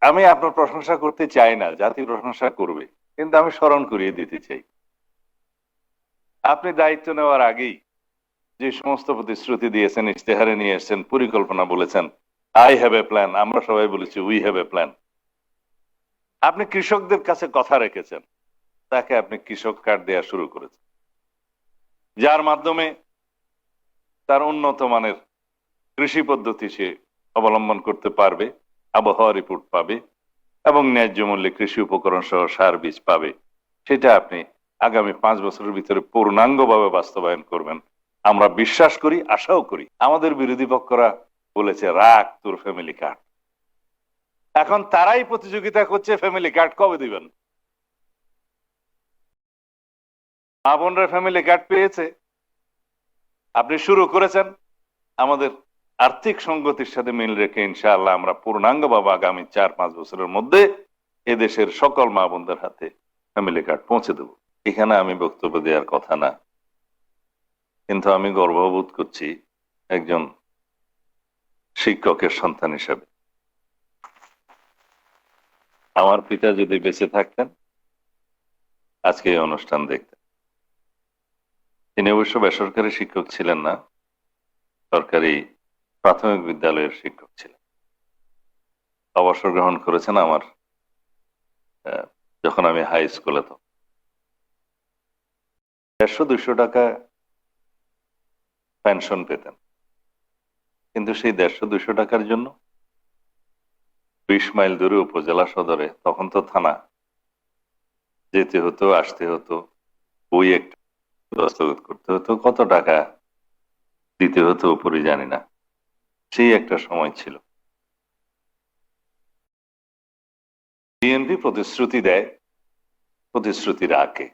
আমি আপনার প্রশংসা করতে চাই না, জাতি প্রশংসা করবে, কিন্তু আমি স্মরণ করিয়ে দিতে চাই, আপনি দায়িত্ব নেওয়ার আগেই যে সমস্ত প্রতিশ্রুতি দিয়েছেন, ইশতেহারে নিয়ে এসেছেন, পরিকল্পনা বলেছেন, আই হ্যাভ এ প্ল্যান, আমরা সবাই বলেছি উই হ্যাভ এ প্ল্যান। আপনি কৃষকদের কাছে কথা রেখেছেন, তাকে আপনি কৃষক কার্ড দেওয়া শুরু করেছেন, যার মাধ্যমে তার উন্নত মানের কৃষি পদ্ধতি সে অবলম্বন করতে পারবে, আবহাওয়া রিপোর্ট পাবে এবং ন্যায্য মূল্যে কৃষি উপকরণ সহ সার বীজ পাবে। সেটা আপনি আগামী 5 বছরের ভিতরে পূর্ণাঙ্গভাবে বাস্তবায়ন করবেন আমরা বিশ্বাস করি, আশাও করি। আমাদের বিরোধী পক্ষরা বলেছে রাখ তোর ফ্যামিলি কার্ড। এখন তারাই প্রতিযোগিতা করছে ফ্যামিলি কার্ড কবে দিবেন। আপনরা ফ্যামিলি কার্ড পেয়েছে, আপনি শুরু করেছেন, আমাদের আর্থিক সঙ্গতির সাথে মিল রেখে ইনশাআল্লাহ আমরা পূর্ণাঙ্গভাবে আগামী 4-5 বছরের মধ্যে এদেশের সকল মা বোনদের হাতে ফ্যামিলি কার্ড পৌঁছে দেব। এখানে আমি বক্তব্য দেওয়ার কথা না, কিন্তু আমি গর্ববোধ করছি একজন শিক্ষকের সন্তান হিসেবে। আমার পিতা যদি বেঁচে থাকতেন আজকে এই অনুষ্ঠান দেখতেন। তিনি অবশ্য বেসরকারি শিক্ষক ছিলেন না, সরকারি প্রাথমিক বিদ্যালয়ের শিক্ষক ছিলেন। অবসর গ্রহণ করেছেন আমার যখন আমি হাই স্কুলে, তো 150-200 টাকা পেনশন পেতেন, কিন্তু সেই 150-200 টাকার জন্য 20 মাইল দূরে উপজেলা সদরে, তখন তো থানা, যেতে হতো, আসতে হতো, বই একটা দস্তখত করতে হতো, কত টাকা দিতে হতো উপরে জানি না। সেই একটা সময় ছিল। বিএনপি প্রতিশ্রুতি দেয়, প্রতিশ্রুতি রাখে,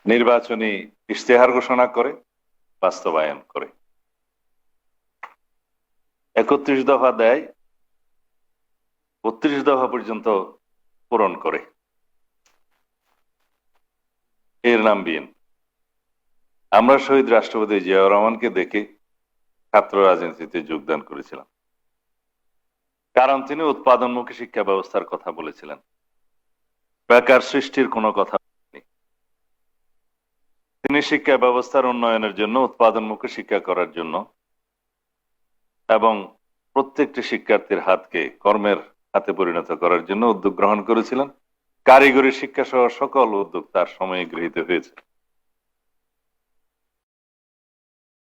নির্বাচনী ইশতেহার ঘোষণা করে, বাস্তবায়ন করে। 31 দফা দেয়, 32 দফা পর্যন্ত পূরণ করে। এর নাম বিএনপি। আমরা শহীদ রাষ্ট্রপতি জিয়াউর রহমানকে দেখে ছাত্র রাজনীতিতে যোগদান করেছিলাম, কারণ তিনি উৎপাদনমুখী শিক্ষা ব্যবস্থার কথা বলেছিলেন, বেকার সৃষ্টির কোনো কথা বলেননি। তিনি শিক্ষা ব্যবস্থার উন্নয়নের জন্য, উৎপাদনমুখী শিক্ষা করার জন্য এবং প্রত্যেকটি শিক্ষার্থীর হাতকে কর্মের হাতে পরিণত করার জন্য উদ্যোগ গ্রহণ করেছিলেন। কারিগরি শিক্ষা সহ সকল উদ্যোগ তার সময়ে গৃহীত হয়েছে।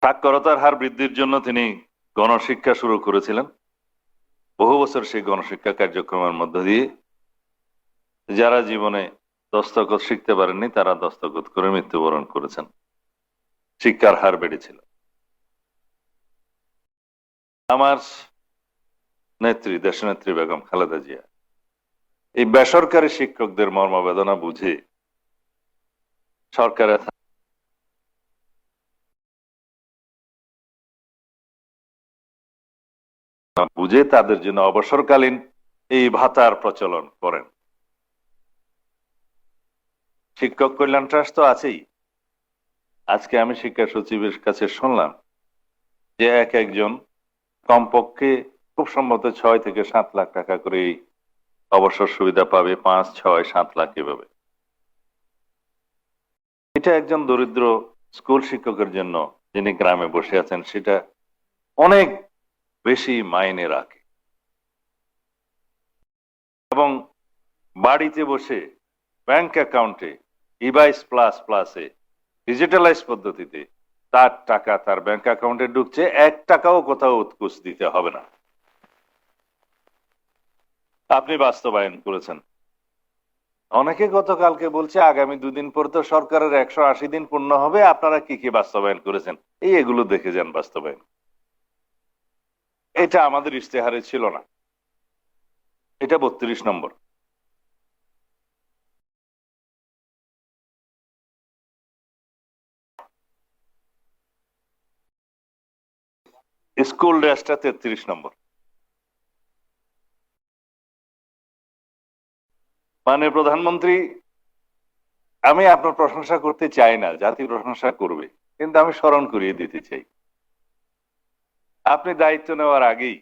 সাক্ষরতার হার বৃদ্ধির জন্য তিনি গণশিক্ষা শুরু করেছিলেন। বহু বছর সেই গণশিক্ষা কার্যক্রমের মধ্য দিয়ে যারা জীবনে দস্তখত শিখতে পারেননি তারা দস্তখত করে মৃত্যুবরণ করেছেন। শিক্ষার হার বেড়েছিল। আমার নেত্রী, দেশনেত্রী বেগম খালেদা জিয়া এই বেসরকারি শিক্ষকদের মর্মবেদনা বুঝে সরকারের বুঝে তাদের জন্য অবসরকালীন এই ভাতার প্রচলন করেন। শিক্ষক কল্যাণ ট্রাস্ট তো আছেই। আজকে আমি শিক্ষা সচিবের কাছে শুনলাম যে একজন কমপক্ষে খুব সম্ভবত 6 থেকে 7 লাখ টাকা করে অবসর সুবিধা পাবে, 5, 6, 7 লাখ এভাবে। এটা একজন দরিদ্র স্কুল শিক্ষকের জন্য, যিনি গ্রামে বসে আছেন, সেটা অনেক বেশি মাইনে রাখে। এবং বাড়িতে বসে ব্যাংক অ্যাকাউন্টে ইবাইস প্লাস প্লাসে ডিজিটালাইজ পদ্ধতিতে তার টাকা তার ব্যাংক অ্যাকাউন্টে ঢুকছে, 1 টাকাও কোথাও উৎকুচ দিতে হবে না। আপনি বাস্তবায়ন করেছেন। অনেকে গতকালকে বলছে আগামী 2 দিন পর তো সরকারের 180 দিন পূর্ণ হবে, আপনারা কি কি বাস্তবায়ন করেছেন এগুলো দেখে যান বাস্তবায়ন। এটা আমাদের ইশতেহারে ছিল না, এটা 32 নম্বর। স্কুল ড্রেসটা 33 নম্বর। মানে প্রধানমন্ত্রী, আমি আপনার প্রশংসা করতে চাই না, জাতি প্রশংসা করবে, কিন্তু আমি স্মরণ করিয়ে দিতে চাই, আপনি দায়িত্ব নেওয়ার আগেই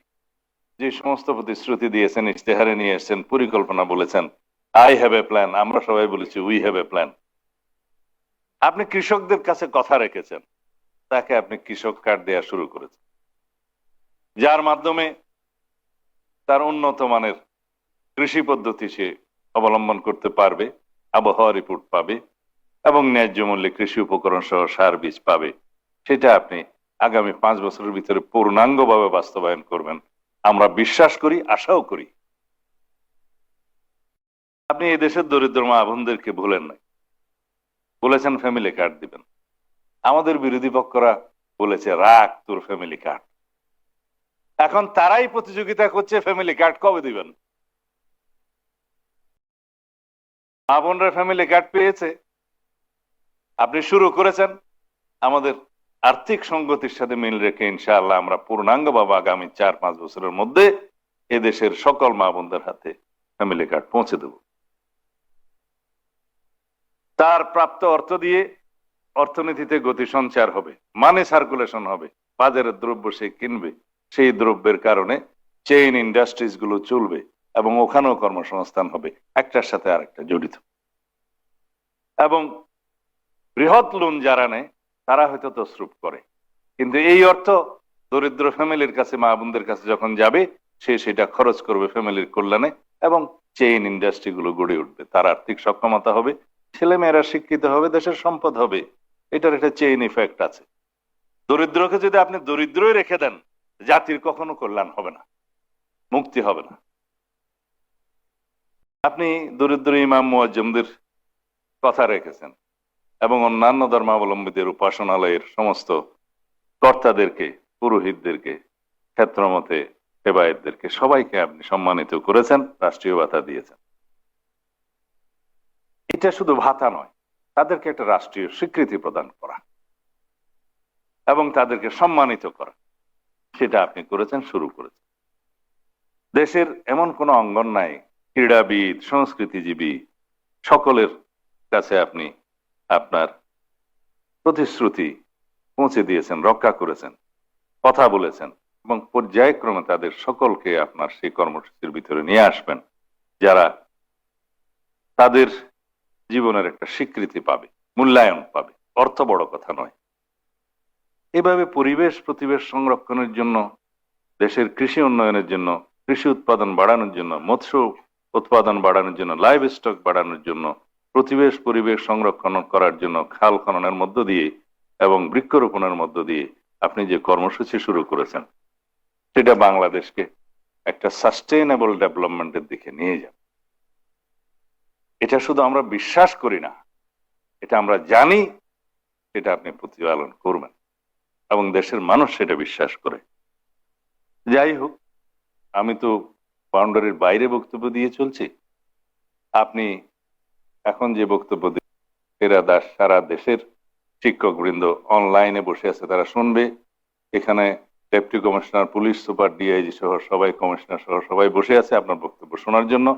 যে সমস্ত প্রতিশ্রুতি দিয়েছেন, ইশতেহারে নিয়ে এসেছেন, পরিকল্পনা বলেছেন, আই হ্যাভ এ প্ল্যান, আমরা সবাই বলেছি উই হ্যাভ এ প্ল্যান। আপনি কৃষকদের কাছে কথা রেখেছেন, তাকে আপনি কৃষক কার্ড দেওয়া শুরু করেছেন, যার মাধ্যমে তার উন্নত মানের কৃষি পদ্ধতি সে অবলম্বন করতে পারবে, আবহাওয়া রিপোর্ট পাবে এবং ন্যায্য মূল্যে কৃষি উপকরণ সহ সার বীজ পাবে। সেটা আপনি আগামী 5 বছরের ভিতরে পূর্ণাঙ্গভাবে বাস্তবায়ন করবেন, আমরা বিশ্বাস করি, আশাও করি। আপনি এই দেশের দরিদ্র মা বোনদেরকে ভুলেন নাই, বলেছেন ফ্যামিলি কার্ড দিবেন। আমাদের বিরোধী পক্ষরা বলেছে রাখ তোর ফ্যামিলি কার্ড। এখন তারাই প্রতিযোগিতা করছে ফ্যামিলি কার্ড কবে দিবেন। মা বোনরা ফ্যামিলি কার্ড পেয়েছে, আপনি শুরু করেছেন। আমাদের আর্থিক সংগতির সাথে মিল রেখে ইনশাআল্লাহ আমরা পূর্ণাঙ্গভাবে আগামী 4-5 বছরের মধ্যে এদেশের সকল মা বোনদের হাতে ফ্যামিলি কার্ড পৌঁছে দেব। তার প্রাপ্ত অর্থ দিয়ে অর্থনীতিতে গতি সঞ্চার হবে, মানি সার্কুলেশন হবে, বাজারের দ্রব্য সে কিনবে, সেই দ্রব্যের কারণে চেইন ইন্ডাস্ট্রিজ গুলো চলবে এবং ওখানেও কর্মসংস্থান হবে, একটার সাথে আরেকটা জড়িত। এবং বৃহৎ লোন যারা নেয় তারা হয়তো তসরুপ করে, কিন্তু এই অর্থ দরিদ্র ফ্যামিলির কাছে, মা বোনদের কাছে যখন যাবে, সে সেটা খরচ করবে ফ্যামিলির কল্যাণে এবং চেইন ইন্ডাস্ট্রি গুলো গড়ে উঠবে, তার আর্থিক সক্ষমতা হবে, ছেলে মেয়েরা শিক্ষিত হবে, দেশের সম্পদ হবে। এটার একটা চেইন ইফেক্ট আছে। দরিদ্রকে যদি আপনি দরিদ্রই রেখে দেন, জাতির কখনো কল্যাণ হবে না, মুক্তি হবে না। আপনি দরিদ্র ইমাম মুয়াজ্জিমদের কথা রেখেছেন এবং অন্যান্য ধর্মাবলম্বীদের উপাসনালয়ের সমস্ত কর্তাদেরকে, পুরোহিতদেরকে, ক্ষেত্রমতে সেবায়েতদেরকে সবাইকে আপনি সম্মানিত করেছেন, রাষ্ট্রীয় ভাতা দিয়েছেন। এটা শুধু ভাতা নয়, তাদেরকে একটা রাষ্ট্রীয় স্বীকৃতি প্রদান করা এবং তাদেরকে সম্মানিত করা, সেটা আপনি করেছেন, শুরু করেছেন। দেশের এমন কোনো অঙ্গন নাই, ক্রীড়াবিদ, সংস্কৃতিজীবী সকলের কাছে আপনি আপনার প্রতিশ্রুতি পৌঁছে দিয়েছেন, রক্ষা করেছেন, কথা বলেছেন এবং পর্যায়ক্রমে তাদের সকলকে আপনার সেই কর্মসূচির ভিতরে নিয়ে আসবেন, যারা তাদের জীবনের একটা স্বীকৃতি পাবে, মূল্যায়ন পাবে। অর্থ বড় কথা নয়। এভাবে পরিবেশ প্রতিবেশ সংরক্ষণের জন্য, দেশের কৃষি উন্নয়নের জন্য, কৃষি উৎপাদন বাড়ানোর জন্য, মৎস্য উৎপাদন বাড়ানোর জন্য, লাইভ স্টক বাড়ানোর জন্য, পরিবেশ সংরক্ষণ করার জন্য খাল খননের মধ্য দিয়ে এবং বৃক্ষরোপণের মধ্য দিয়ে আপনি যে কর্মসূচি শুরু করেছেন, সেটা বাংলাদেশকে একটা সাস্টেইনেবল ডেভেলপমেন্টের দিকে নিয়ে যাবে। এটা শুধু আমরা বিশ্বাস করি না, এটা আমরা জানি, সেটা আপনি প্রতিপালন করবেন এবং দেশের মানুষ সেটা বিশ্বাস করে। যাই হোক, আমি তো বাউন্ডারির বাইরে বক্তব্য দিয়ে চলছি। আপনি এখন যে বক্তব্য এরা সারা দেশের শিক্ষক বৃন্দ অনলাইনে বসে আছে, তারা শুনবে। এখানে deputy commissioner, police super, DIG সহ সবাই, কমিশনার সহ সবাই বসে আছে আপনার বক্তব্য শোনার জন্য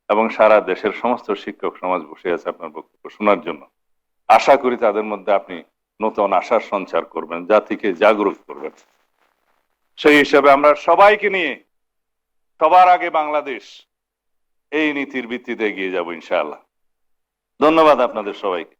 এবং সারা দেশের সমস্ত শিক্ষক সমাজ বসে আছে আপনার বক্তব্য শোনার জন্য। আশা করি তাদের মধ্যে আপনি নতুন আশার সঞ্চার করবেন, জাতিকে জাগরুক করবেন। সেই হিসাবে আমরা সবাইকে নিয়ে সবার আগে বাংলাদেশ, এই নীতির ভিত্তিতে এগিয়ে যাব ইনশাআল্লাহ। ধন্যবাদ আপনাদের সবাইকে।